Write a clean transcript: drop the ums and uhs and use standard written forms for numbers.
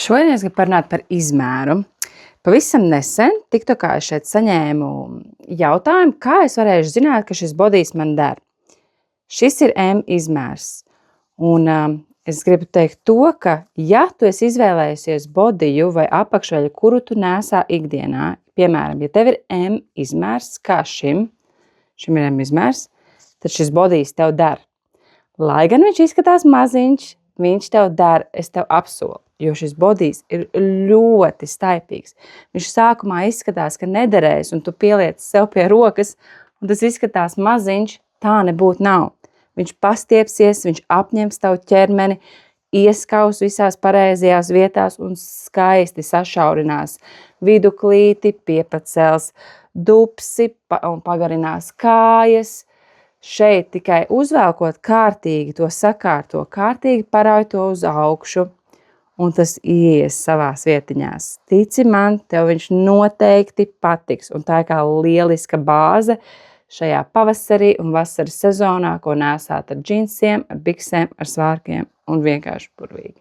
Šodien es gribu parunāt par izmēru. Pavisam nesen TikTokā es šeit saņēmu jautājumu, kā es varēšu zināt, ka šis bodijs man der. Šis ir M izmērs. Un es gribu teikt to, ka ja tu esi izvēlējusies bodiju vai apakšveļu, kuru tu nesā ikdienā, piemēram, ja tev ir M izmērs, kā šim ir M izmērs, tad šis bodijs tev der. Lai gan viņš izskatās maziņš, viņš tev der, es tev apsolu. Jo šis bodijs ir ļoti staipīgs. Viņš sākumā izskatās, ka nederēs, un tu pieliec sev pie rokas, un tas izskatās maziņš, tā nebūtu nav. Viņš pastiepsies, viņš apņems tavu ķermeni, ieskaus visās pareizajās vietās un skaisti sašaurinās viduklīti, piepacels dupsi un pagarinās kājas. Šeit tikai uzvelkot kārtīgi to sakārto, kārtīgi parauj to uz augšu, un tas ies savās vietiņās. Tici man, tev viņš noteikti patiks, un tā ir kā lieliska bāze šajā pavasarī un vasaras sezonā, ko nesāt ar džinsiem, ar biksēm, ar svārkiem un vienkārši burvīgi.